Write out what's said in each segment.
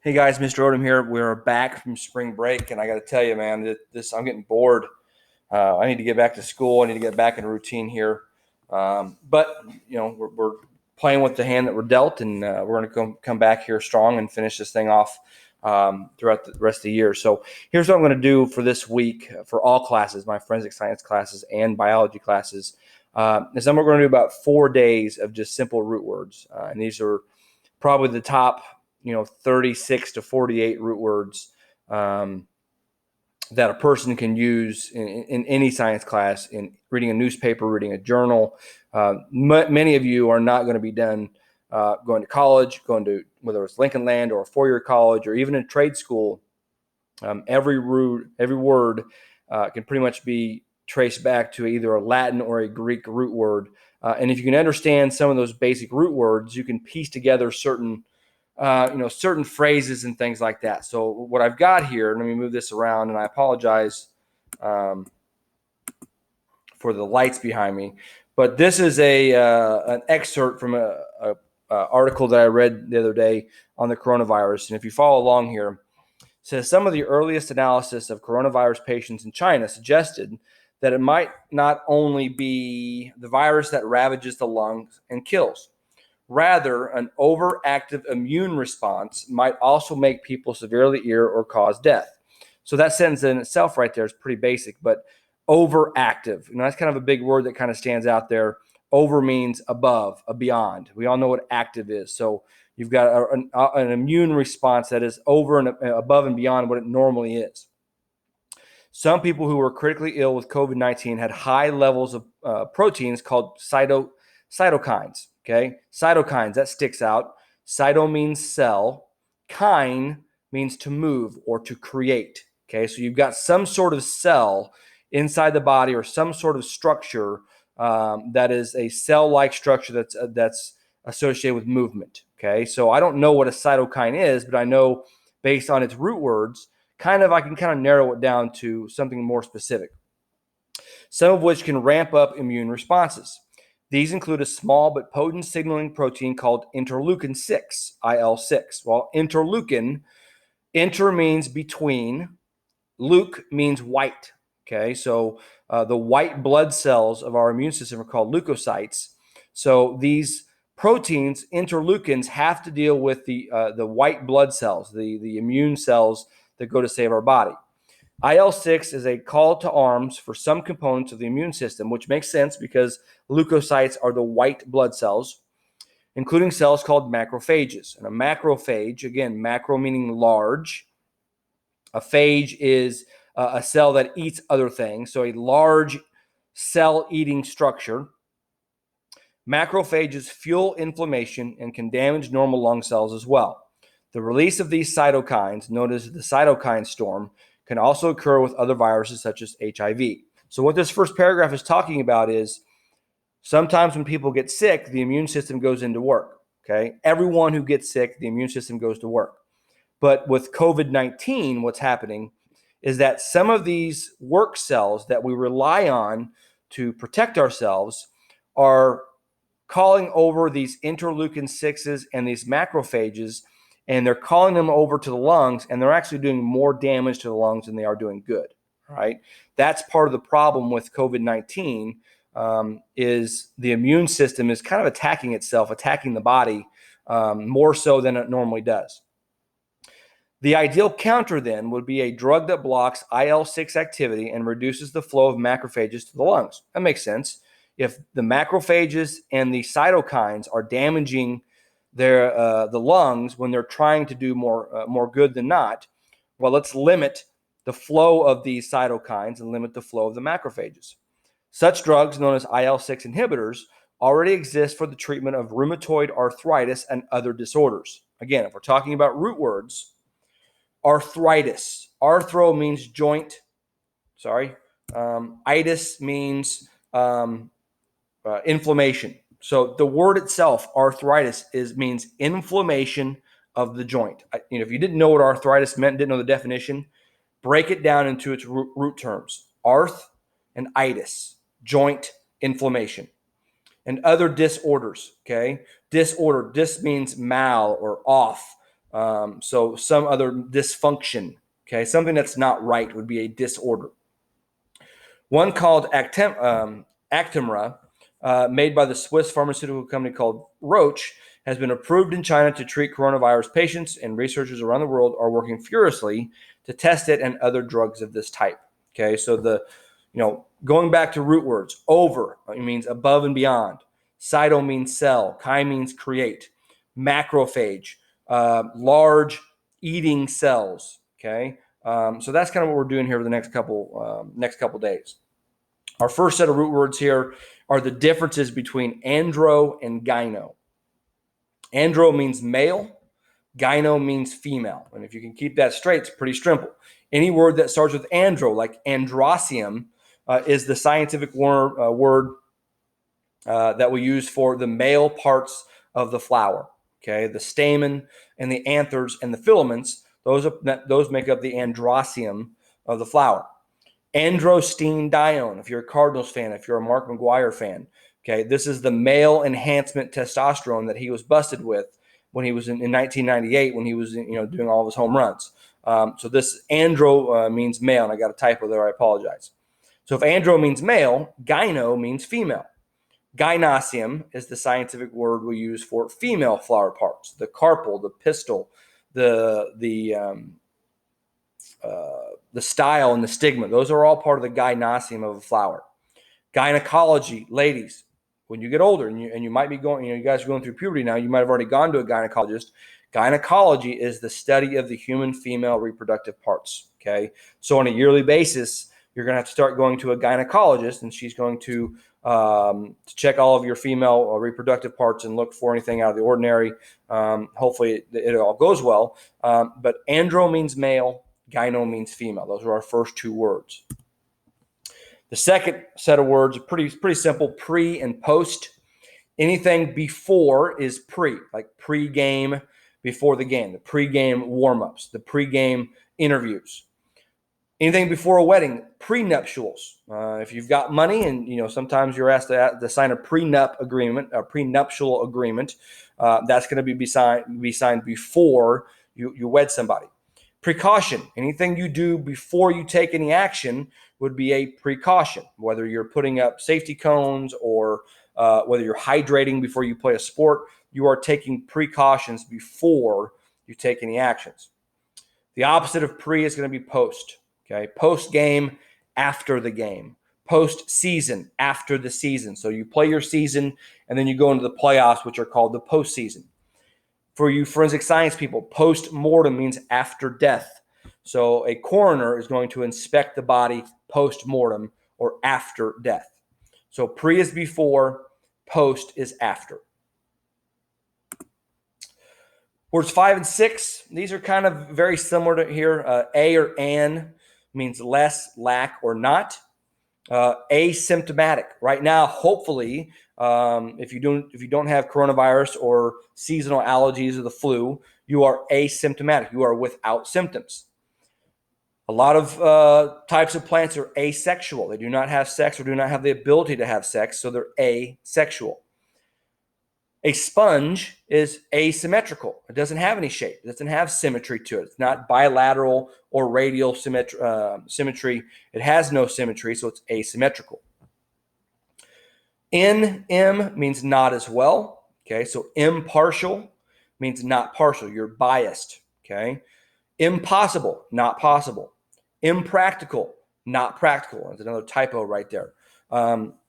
Hey guys, Mr. Odom here. We're back from spring break, and I got to tell you, man, I'm getting bored. I need to get back to school. I need to get back in routine here. But we're playing with the hand that we're dealt, and we're going to come back here strong and finish this thing off throughout the rest of the year. So here's what I'm going to do for this week for all classes, my forensic science classes and biology classes. Is we're going to do about 4 days of just simple root words, and these are probably the top 36 to 48 root words that a person can use in any science class, in reading a newspaper, reading a journal. Many of you are not going to be done going to college, going to whether it's Lincoln Land or a four-year college or even a trade school. Every word can pretty much be traced back to either a Latin or a Greek root word. And if you can understand some of those basic root words, you can piece together certain phrases and things like that. So what I've got here, let me move this around, and I apologize for the lights behind me, but this is an excerpt from a article that I read the other day on the coronavirus. And if you follow along here, it says some of the earliest analysis of coronavirus patients in China suggested that it might not only be the virus that ravages the lungs and kills. Rather, an overactive immune response might also make people severely ill or cause death. So that sentence in itself right there is pretty basic, but overactive, that's kind of a big word that kind of stands out there. Over means above, a beyond. We all know what active is. So you've got an immune response that is over and above and beyond what it normally is. Some people who were critically ill with COVID-19 had high levels of proteins called cytokines. Okay, cytokines, that sticks out. Cyto means cell. Kine means to move or to create. Okay, so you've got some sort of cell inside the body or some sort of structure that is a cell-like structure that's associated with movement. Okay, so I don't know what a cytokine is, but I know based on its root words, I can kind of narrow it down to something more specific, some of which can ramp up immune responses. These include a small but potent signaling protein called interleukin 6, IL-6. Well, interleukin, inter means between, leuc means white. Okay, so the white blood cells of our immune system are called leukocytes. So these proteins, interleukins, have to deal with the white blood cells, the immune cells that go to save our body. IL-6 is a call to arms for some components of the immune system, which makes sense because leukocytes are the white blood cells, including cells called macrophages. And a macrophage, again, macro meaning large. A phage is a cell that eats other things, so a large cell-eating structure. Macrophages fuel inflammation and can damage normal lung cells as well. The release of these cytokines, known as the cytokine storm, can also occur with other viruses such as HIV. So what this first paragraph is talking about is sometimes when people get sick, the immune system goes into work. Okay, everyone who gets sick, the immune system goes to work. But with COVID-19, what's happening is that some of these work cells that we rely on to protect ourselves are calling over these interleukin 6s and these macrophages, and they're calling them over to the lungs, and they're actually doing more damage to the lungs than they are doing good. Right? That's part of the problem with COVID-19 is the immune system is kind of attacking itself, attacking the body more so than it normally does. The ideal counter then would be a drug that blocks IL-6 activity and reduces the flow of macrophages to the lungs. That makes sense. If the macrophages and the cytokines are damaging the lungs when they're trying to do more good than not, well, let's limit the flow of these cytokines and limit the flow of the macrophages. Such drugs, known as IL-6 inhibitors, already exist for the treatment of rheumatoid arthritis and other disorders. Again, if we're talking about root words, arthritis. Arthro means joint. Itis means inflammation. So the word itself, arthritis, means inflammation of the joint. If you didn't know what arthritis meant, didn't know the definition, break it down into its root terms. Arth and itis, joint inflammation. And other disorders, okay? Disorder, dis means mal or off. So some other dysfunction, okay? Something that's not right would be a disorder. One called Actemra, made by the Swiss pharmaceutical company called Roche, has been approved in China to treat coronavirus patients, and researchers around the world are working furiously to test it and other drugs of this type. Okay, so going back to root words, over, it means above and beyond. Cyto means cell. Chi means create. Macrophage, large eating cells. Okay, so that's kind of what we're doing here for the next couple days. Our first set of root words here are the differences between andro and gyno. Andro means male. Gyno means female. And if you can keep that straight, it's pretty simple. Any word that starts with andro, like androecium, is the scientific word that we use for the male parts of the flower. Okay, the stamen and the anthers and the filaments, those make up the androecium of the flower. Androstenedione, if you're a Cardinals fan, if you're a Mark McGwire fan, okay, this is the male enhancement testosterone that he was busted with when he was in 1998 when he was doing all of his home runs. So this andro means male, and I got a typo there. I apologize. So if andro means male, gyno means female. Gynoecium is the scientific word we use for female flower parts: the carpel, the pistil, the style, and the stigma. Those are all part of the gynoecium of a flower. Gynecology, ladies, when you get older and you might be going, you guys are going through puberty now, you might have already gone to a gynecologist. Gynecology is the study of the human female reproductive parts. Okay, so on a yearly basis, you're going to have to start going to a gynecologist, and she's going to check all of your female reproductive parts and look for anything out of the ordinary. Hopefully it all goes well. But andro means male, gyno means female. Those are our first two words. The second set of words are pretty simple: pre and post. Anything before is pre, like pre-game, before the game, the pre-game warm-ups, the pre-game interviews. Anything before a wedding, prenuptials. If you've got money, and sometimes you're asked to sign a prenuptial agreement, that's going to be signed before you wed somebody. Precaution. Anything you do before you take any action would be a precaution. Whether you're putting up safety cones or whether you're hydrating before you play a sport, you are taking precautions before you take any actions. The opposite of pre is going to be post. Okay, post game, after the game. Post season, after the season. So you play your season, and then you go into the playoffs, which are called the postseason. For you forensic science people, post-mortem means after death. So a coroner is going to inspect the body post-mortem or after death. So pre is before, post is after. Words 5 and 6, these are kind of very similar to here. A or an means less, lack, or not. Asymptomatic. Right now, hopefully, if you don't have coronavirus or seasonal allergies or the flu, you are asymptomatic. You are without symptoms. A lot of types of plants are asexual. They do not have sex or do not have the ability to have sex, so they're asexual. A sponge is asymmetrical. It doesn't have any shape. It doesn't have symmetry to it. It's not bilateral or radial symmetry. It has no symmetry, so it's asymmetrical. M means not as well. Okay, so impartial means not partial. You're biased. Okay, impossible, not possible. Impractical, not practical. There's another typo right there.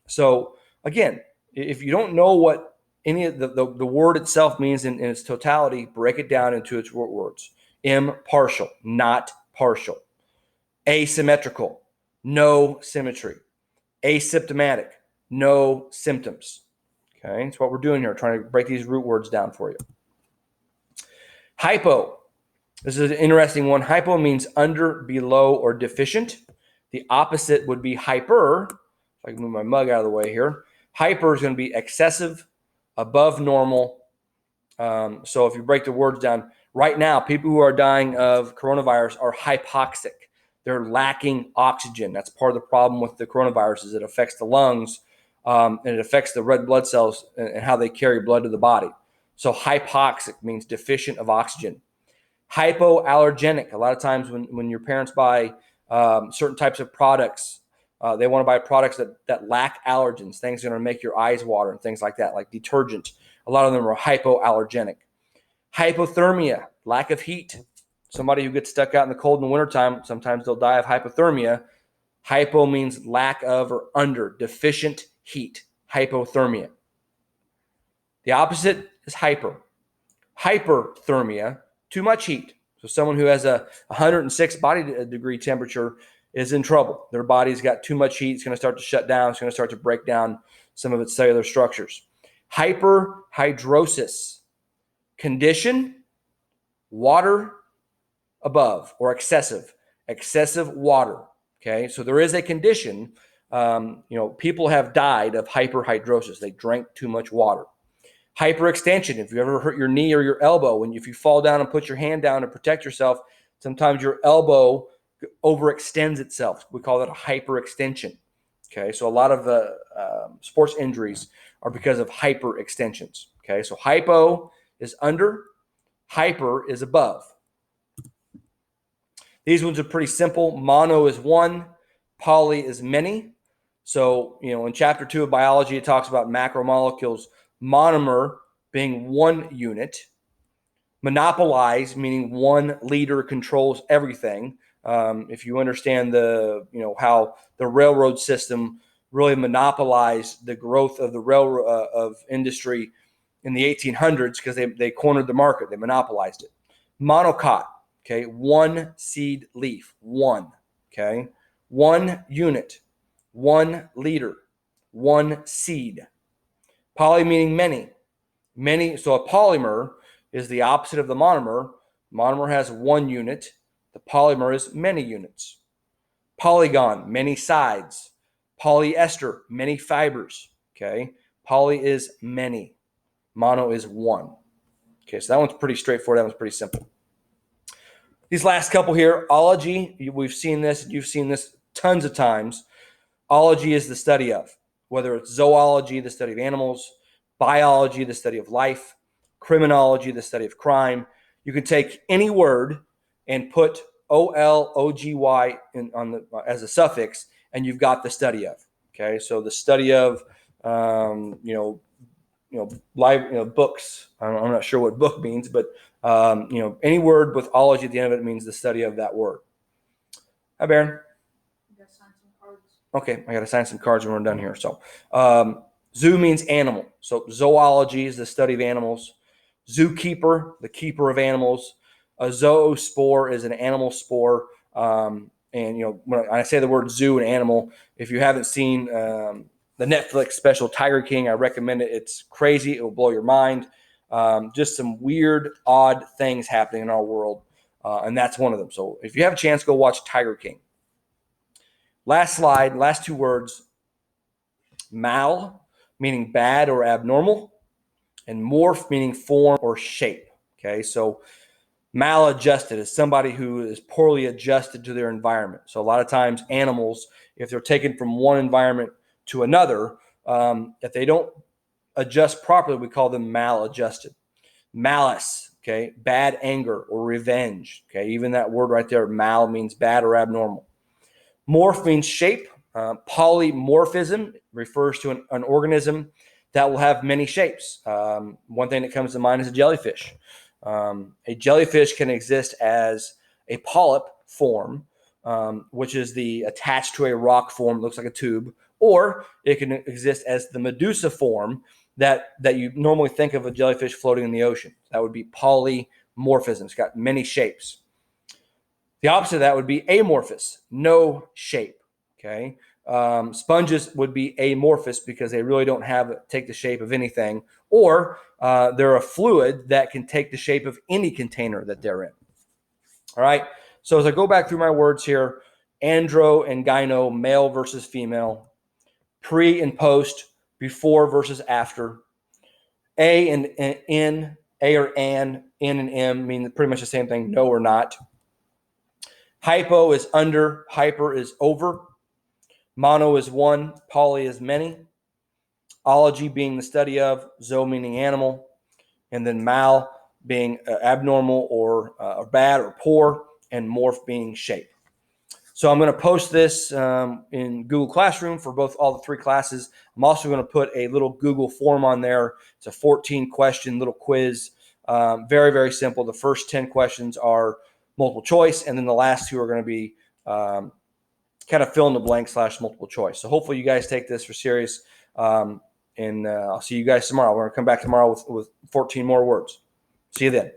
So again, if you don't know what any of the word itself means in its totality, break it down into its words. Impartial, not partial. Asymmetrical, no symmetry. Asymptomatic, no symptoms. Okay, that's what we're doing here, trying to break these root words down for you. Hypo. This is an interesting one. Hypo means under, below, or deficient. The opposite would be hyper. If I can move my mug out of the way here. Hyper is going to be excessive, above normal. So if you break the words down, right now, people who are dying of coronavirus are hypoxic. They're lacking oxygen. That's part of the problem with the coronavirus is it affects the lungs and it affects the red blood cells and how they carry blood to the body. So hypoxic means deficient of oxygen. Hypoallergenic. A lot of times when your parents buy certain types of products, they want to buy products that lack allergens, things that are going to make your eyes water and things like that, like detergent. A lot of them are hypoallergenic. Hypothermia, lack of heat. Somebody who gets stuck out in the cold in the wintertime, sometimes they'll die of hypothermia. Hypo means lack of or under, deficient heat, hypothermia. The opposite is hyper. Hyperthermia, too much heat. So someone who has a 106 body degree temperature is in trouble. Their body's got too much heat. It's going to start to shut down. It's going to start to break down some of its cellular structures. Hyperhidrosis, condition, water above, or excessive water. Okay, so there is a condition. People have died of hyperhidrosis. They drank too much water. Hyperextension. If you ever hurt your knee or your elbow, and if you fall down and put your hand down to protect yourself, sometimes your elbow overextends itself. We call that a hyperextension. Okay, so a lot of sports injuries are because of hyperextensions. Okay, so hypo is under, hyper is above. These ones are pretty simple. Mono is one, poly is many. So, in chapter 2 of biology, it talks about macromolecules. Monomer being one unit. Monopolize, meaning one leader controls everything. If you understand how the railroad system really monopolized the growth of the railroad of industry in the 1800s, because they cornered the market, they monopolized it. Monocot, okay, one seed leaf, one, okay, one unit, one leader, one seed. Poly meaning many. So a polymer is the opposite of the monomer. Monomer has one unit. The polymer is many units. Polygon, many sides. Polyester, many fibers. Okay, poly is many. Mono is one. Okay, so that one's pretty straightforward. That one's pretty simple. These last couple here, ology, we've seen this, you've seen this tons of times. Ology is the study of, whether it's zoology, the study of animals, biology, the study of life, criminology, the study of crime. You can take any word and put O-L-O-G-Y as a suffix, and you've got the study of. Okay, so the study of, books. I'm not sure what book means, but any word with ology at the end of it means the study of that word. Hi, Baron. Okay, I got to sign some cards when we're done here. So, zoo means animal. So, zoology is the study of animals. Zookeeper, the keeper of animals. A zoospore is an animal spore. And when I say the word zoo and animal, if you haven't seen the Netflix special Tiger King, I recommend it. It's crazy. It will blow your mind. Just some weird, odd things happening in our world, and that's one of them. So, if you have a chance, go watch Tiger King. Last slide, last two words. Mal, meaning bad or abnormal, and morph, meaning form or shape. Okay, so maladjusted is somebody who is poorly adjusted to their environment. So a lot of times animals, if they're taken from one environment to another, if they don't adjust properly, we call them maladjusted. Malice, okay, bad anger or revenge. Okay, even that word right there, mal, means bad or abnormal. Morph means shape. Polymorphism refers to an organism that will have many shapes. One thing that comes to mind is a jellyfish. A jellyfish can exist as a polyp form, which is attached to a rock form, looks like a tube, or it can exist as the Medusa form that you normally think of a jellyfish floating in the ocean. That would be polymorphism. It's got many shapes. The opposite of that would be amorphous, no shape. Okay, sponges would be amorphous because they really don't take the shape of anything, or they're a fluid that can take the shape of any container that they're in. All right. So as I go back through my words here, andro and gyno, male versus female, pre and post, before versus after, a and in, a or an, in and m mean pretty much the same thing, no or not. Hypo is under, hyper is over. Mono is one, poly is many. Ology being the study of, zo meaning animal. And then mal being abnormal or bad or poor, and morph being shape. So I'm going to post this in Google Classroom for all the 3 classes. I'm also going to put a little Google form on there. It's a 14-question little quiz. Very, very simple. The first 10 questions are multiple choice, and then the last 2 are going to be kind of fill in the blank / multiple choice. So hopefully you guys take this for serious. And I'll see you guys tomorrow. We're going to come back tomorrow with 14 more words. See you then.